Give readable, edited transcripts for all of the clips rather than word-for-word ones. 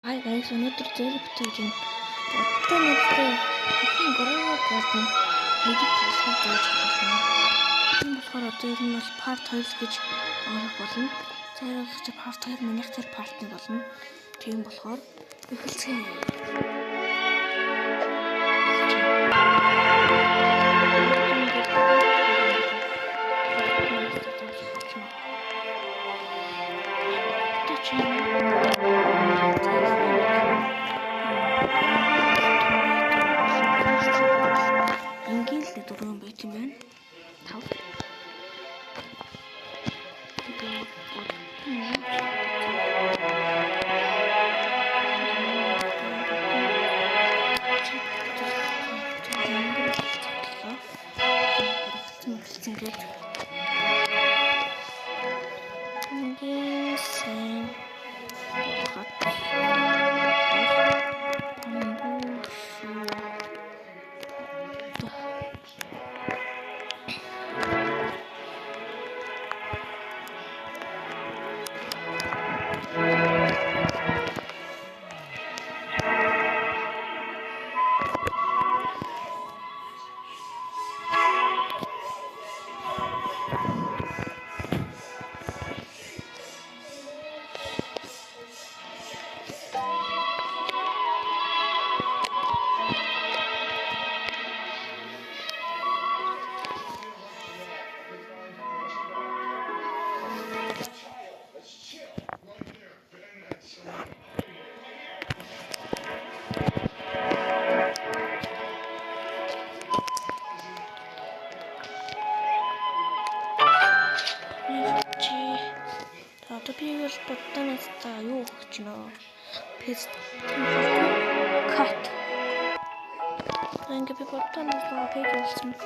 Hi guys, өнөөдөр зэрэг бүтээжин бодтой нэгтэй ихэнх гурван гардан хэдий тасгал зааж байна. Энэ болохоор одоо ер нь бол part 2 гэж ойлгох болно. Зэрэг чи part 2 минийх тэр part 1 болно. Тийм болохоор эхэлцгээе. Biggest button is the you know paste cut and the button is the pages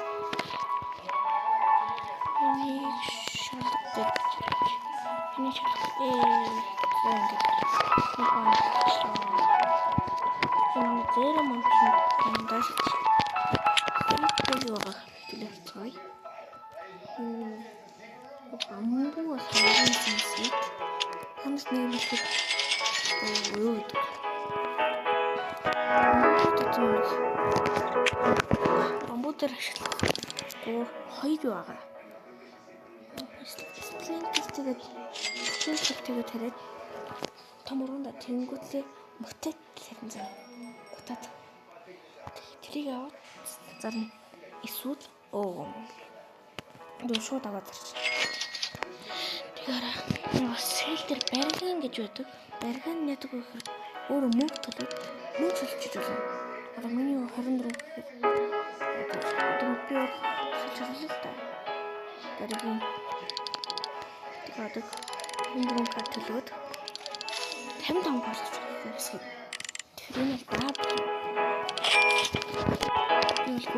компьютер ашиглахгүй хоёр байгаа. Стилтэй тэгээд том уранда тэнгуүлээ мөтөд хэрэн зав. Гутаад. Тэрийг аваад зарна. Эсвэл дөө шууд аваад зарч. Тэгэхээр бас сэлдэр бариган гэж байдаг. Бариган яадаг вэ гэхээр өөр мөнгө төлөв. Мөнгө төлчих болно. Одоо миний 24 гэхээр одоо би солирлоо л та. Бариган тэгээд 24 кат төлөөд 55 болгож байсан. Тэгэхээр энэ даа. Нэг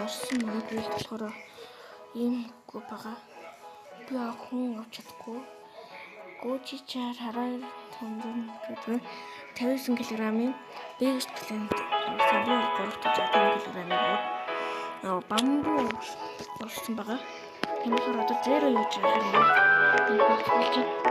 орсон мөнгө болохоор ийм гоо байгаа. Би хүн авч чадахгүй. Гожичаар хараа 59 кг-ийн biggest plant сарны 360 кг-ийн бамбуу орсон байгаа. Энэ болохоор одоо зеро юуж байгаа юм.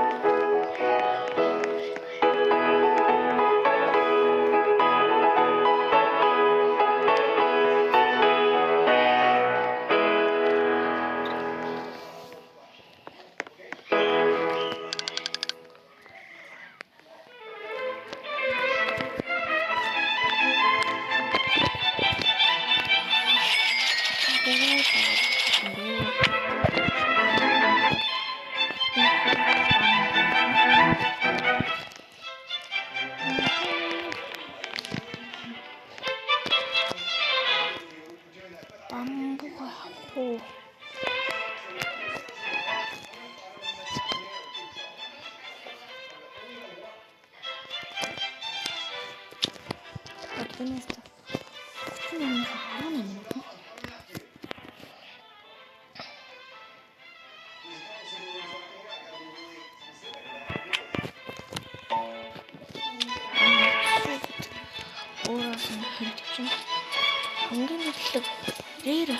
Rare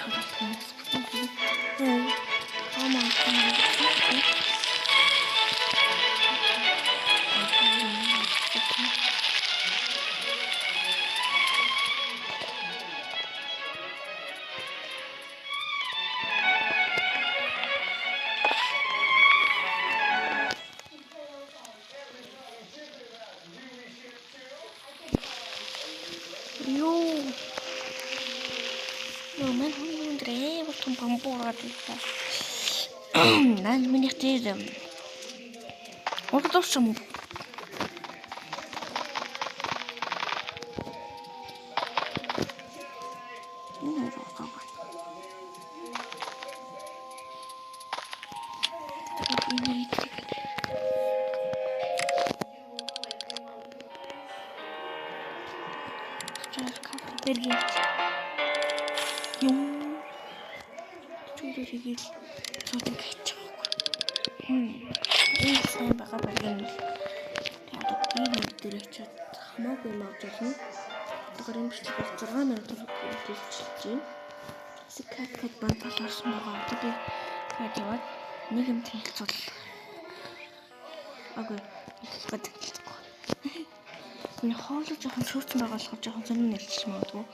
том бамбуураад байлаа. Наад минийх дээр урдуусан юм. Берги. Юм. Чүрээ хийгээл цодог хийчих. Энэ сайн байгаа байна. Тэгээд ийм өдөр очиод хамаагүй юм авч болно. Тэгэхээр энэ бичлэг 6 минут үргэлжилж байна. Скайп банд болоорсон байгаа. Одоо би тэгээд яваад нэг юм хэлцүүл. Агүй хэлцээд. Энэ хоолой жоохон шүүцэн байгаа болохоор жоохон сонир нэлж магадгүй.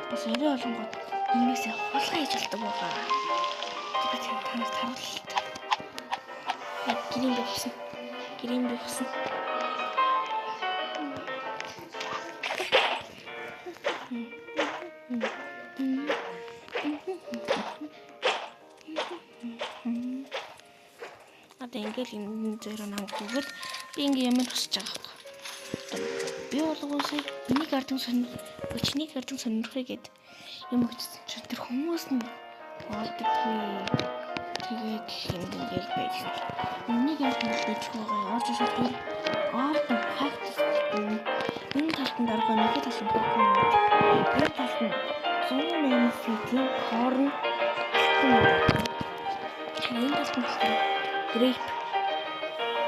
Бас өрөө олонгод энээсээ хулгай хийж болдог байгаа. Би танаас таруулалт. Гэрийн бивсэн. Одоо ингээл энэ зөөрөө намгүйгээд би ингээ юм тусч байгаа. Би болгоосоо энийг ардын сонирхыг гээд юм өгсөн чинь тэр хүмүүс нь болдог. Тэгээд ингээл байж. Энийг яг мэдээж байгаа. Орж ирэх тэр арт практис энэ талтанд арга нэг талын програм. Энэ талын 108 фитийн хорн энэ талын грейп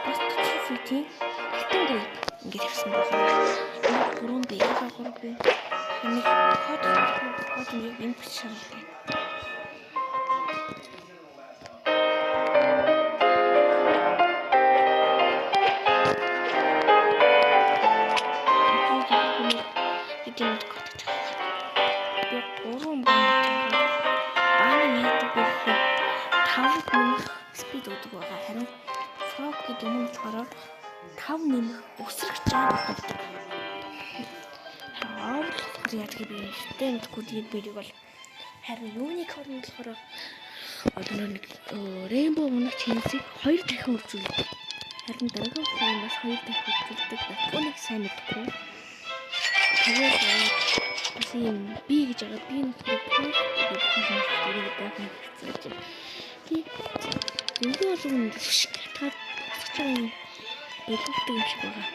бас 30 фитийн алтан грейп ингээд ирсэн байна. Гурван би энийг код нэг юм бичсэн. Спид өгдөг байгаа. Харин фрог гэдэг юм болохоор 5 нэмэх өсрөх жааг өгдөг. Яг би стенд кодыг бэрийг бол харин юникорн болохоор одоо нэг рейнбоу унах чэнсийг 2 дахин үржүүлдэг. Харин дараагийн фреймээс 2 дахин үржүүлдэг. Үнийг сайн мэдгүй. Тэгээд бас юм би гэж байгаа. Би нөхөр энэ бол юм шиг татгаад босч байгаа юм боловтой юм шиг байгаа.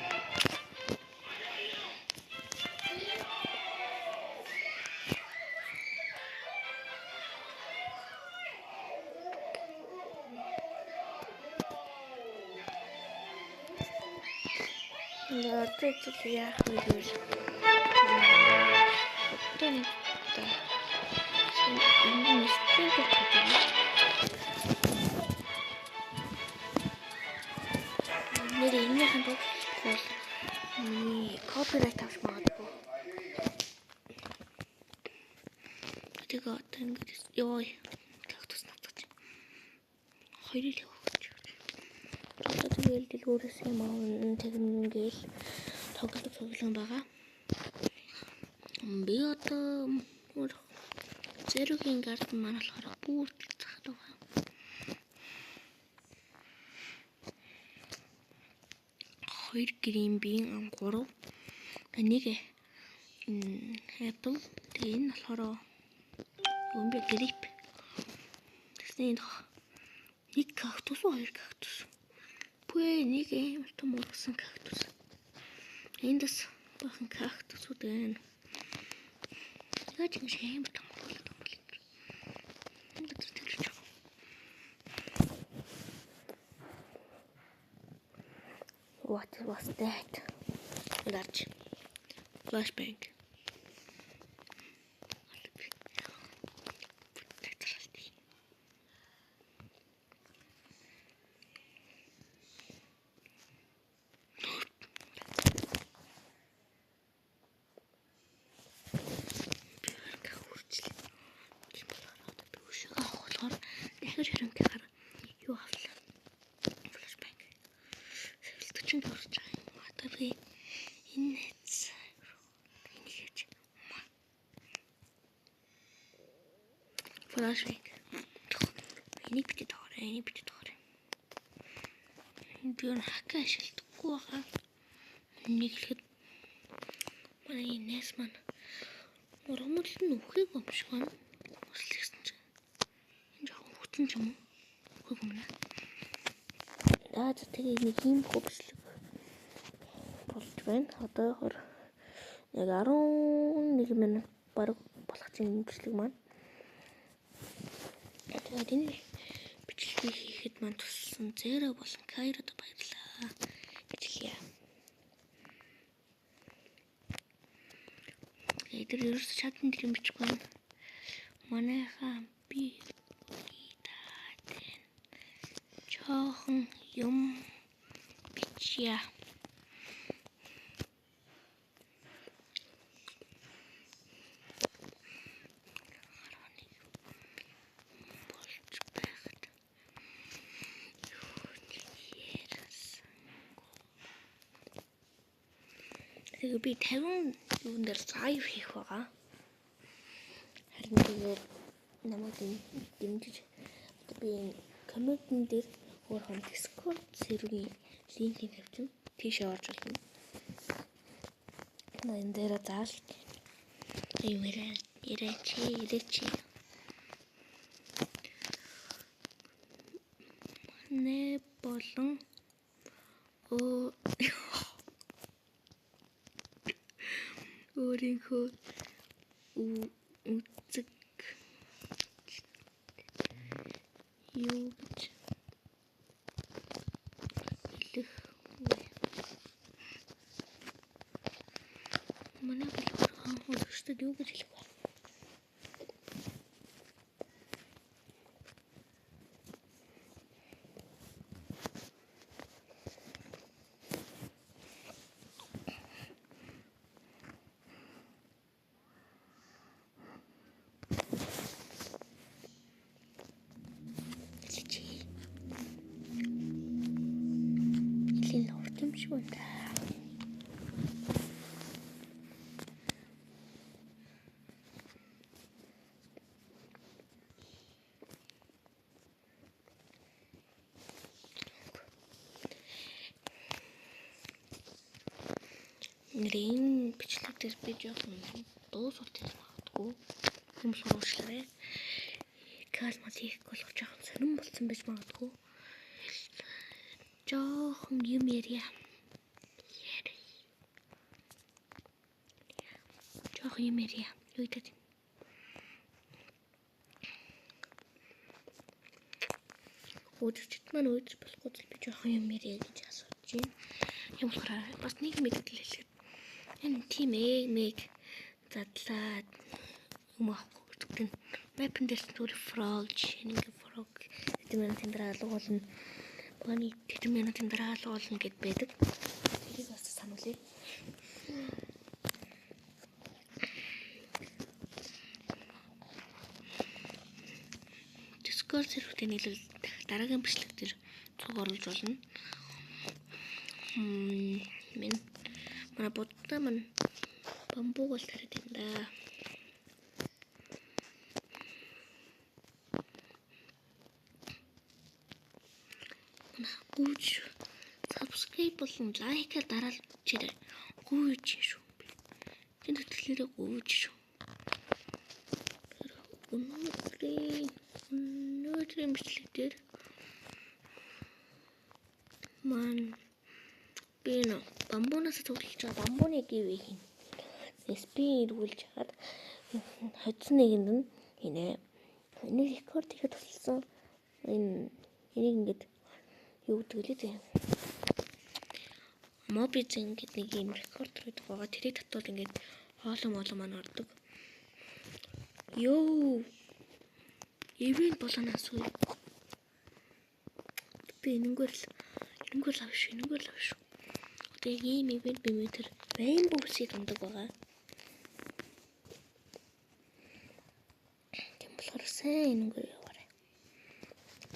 Тэгээд яах вэ гэж энэ копирайт авч магадгүй. Тэгээд одоо ингэж ёо кактус навцаж. Хоёрыг өгч. Одоо тэгэл дэлгүүрээс юм аа тэгнгээл тоглоом байгаа. Би одоо зэрогийн гарден маань болохоор бүр цахад байгаа. Хоёр грин бин 3 нэг апple тэгээ энэ болохоор юм бэ грип. Тэсний нэг кактус хоёр кактус. Пүэ нэг юм том ургасан кактус. Эндээс бахан кактусууд байна. Яаж ингэ юм том болоод юм бол. Ингээд тэгж. What was that? Large flashbang. Flashback. Энийг битээ доорой. Би өн хакаа ашигладаггүй байгаа. Энийг хэлэхэд манай нэс маань ургамлд нь үхэх юм шиг байна. Өслөгсөн чинь. Энэ жоохон хүчин ч юм уу? Үхэх юм нэ. Тэгээ нэг юм хөвслөг болж байна. Одоо яг 11 минут бараг болох чинь бичлэг маань. Тэгээд энэ бичлэгийг хийхэд маань туссан Зэра болон Кайрод баярлалаа гэж хэлье. Тэгээд ерөөс чадсан тийм бичихгүй. Манайхаа би жоохон юм бичье. Тэгээ би 50 юун дээр лайв хийх байгаа. Харин тэгээд намайг дэмжиж би комментэн дээр өөрхөн Discord серверийн линкийг тавьчихна. Тийшээ орж болно. Энэ дээр заал. Ирээч. Нэ болон өөрийнхөө үзэг юу гэж хэлэх вэ? Манай өөрсдөд юу гэж хэлэх вэ? Нэрийн бичлэг дээр би жоохон дуу суртал магадгүй юм сурвалжлаарай. Калмал хийх болох жоохон сонирн болсон байж магадгүй. Жоохон юм ярья. Юу гэдэг вэ? Өдөрчд маань өдөр болохгүй би жоохон юм ярья гэж асууж байна. Юм болохоор бас нэг мэдээлэл хэлэхэд энэ тим мэг задлаад юм аахгүй гэдэг нь мапн дээр түр фрог шинийг фрог гэдэг нь тэмдрээ алгуулна. Баны тэтгэм минут тэмдрээ алгуулна гэд байдаг. Тэрийг бас сануулъя. Discord сервертэй нийлүүл дараагийн бичлэг дээр цуг оруулж болно. Манай бодтой маань бамбуг бол тараад юм да. Гүйж subscribe болон лайкаар дараалж гүйж шүү. Тэн төтөлөөрөө гүйж шүү. Өнөөдрийн бичлэг дээр маань би бамбунаас төгөлж байгаа бамбуны гівээ хийн. SP эргүүлж хагаад хоцсон нэгэнд нь хийнэ. Энэ рекорд хийхэд тусалсан энийг ингээд юу гэдэг лээ те. Мобизэн гэдэг нэг юм рекордер гэдэг байгаа. Тэрийг татвал ингээд хоолоо маань ордог. Йоо. Ивент болоноос үе. Би энэгээр л авш. Одоо ийм ивент бимэтэр Rainbow Six ундаг байгаа. Тийм болохоор сайн энэгээр яваарай.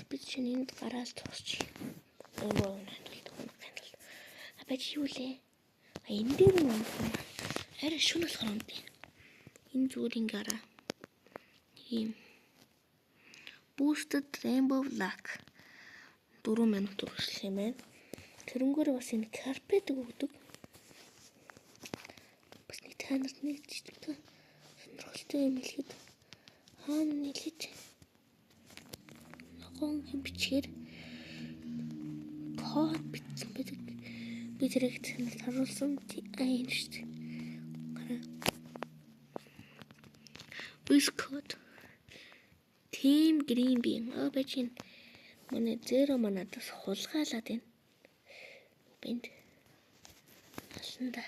Би чинь энд гараал тусч. Rainbow надад. Абач юу лээ? Энэ дээр нь арай шүн болохоор юм би. Энэ зүгээр ингээ гараа. Ийм Boosted Rainbow Luck 4 минут үргэлжлэх юм байна. Тэрнгүүр бас энэ карпет өгдөг. Бас нэг танарт нэг жижиг сонирхолтой юм хэлэхэд хаана нэлээд ногоон бичгээр код бичсэн байдаг. Би тэрийг танарт харуулсан юм шүү дээ. Biscuit Team Green Bean бачин манай зеро манадас хулгайлаад байна. Бэнд алсанда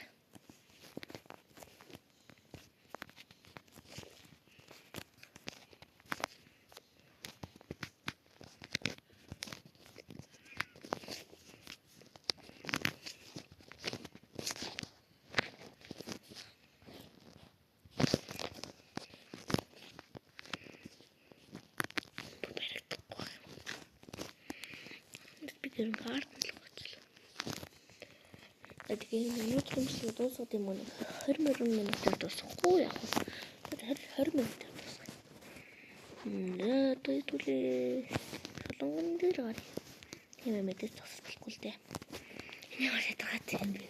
гэрэн карт л гоцлоо. Тэгээ өнөөдрөөс дуусах юм уу? 20 минутаар дуусахгүй яах вэ? 20 минутаар дуусах. Тэгвэл солонгон дээр гал. Тийм мэдээ тусахгүй л дээ. Энэ яг хатгаад юм бэ?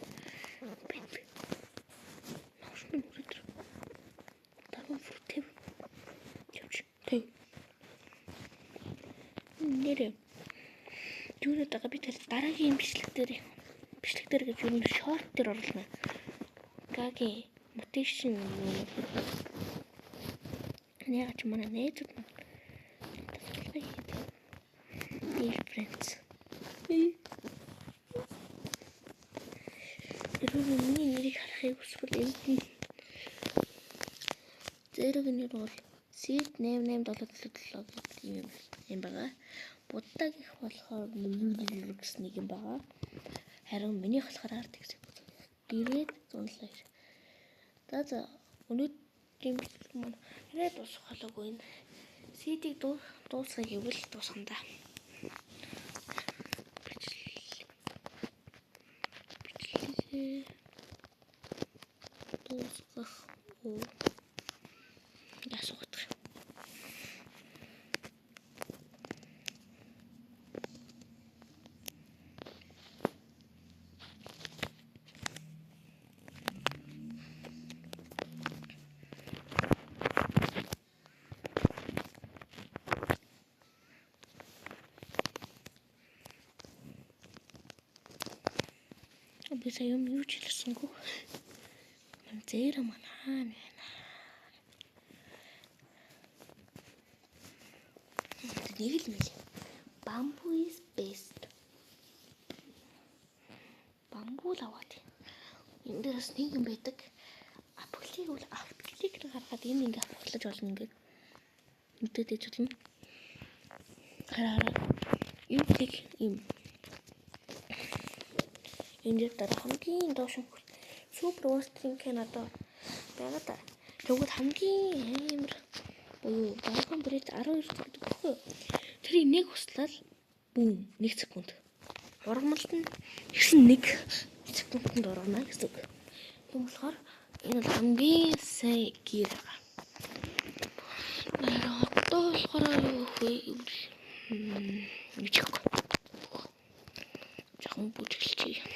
Наушны үрдэр. Таруу фүртэв. Тэг. Нэрэ юунад байгаа би тэр дараагийн бичлэг дээр гэж юу нэг шорт дээр оруулна. Гагийн мотивашн юм. Яг ч манай нээдэг юм. Dear friends. Миний нэрийг харахыг хүсвэл энэ зэрэг нэр бол Seed 8877 юм байгаа. Буддаг их болохоор гэсэн нэг юм байгаа. Харин минийх болохоор ард гэсэн. Гэрээд зунлаа. За өнөөдрийн бичлэг маань арай дуусах болоогүй энэ. Seed-ийг дуусгах гэвэл дуусгана. Бичлэг дуусгах уу? Ясуухт. Би сая юм юу ч хэлсэнгүү. Ман зэра ман хаана байна? Нэг л мэл. Bamboo is best. Bamboo лаваад. Энд дээрс нэг юм байдаг. Апплиг гаргаад энэ ингээ авахлаж болно ингээд. Үнтэй дэж болно. Хараа. Юм. Энэ дээр хамгийн доош супер востринг надад байгаа да. Тэгвэл хамгийн амар буюу дараагийн брэд 12 гэдэг бохоо. Тэр нэг хуслал бүүм 1 секунд. Ургамалт нь 1 секундэд оргоно гэсэн үг. Тийм болохоор энэ бол хамгийн сайн гэр. Одоо болохоор юу вэ? Нэг жаахан бүжгэлчээ.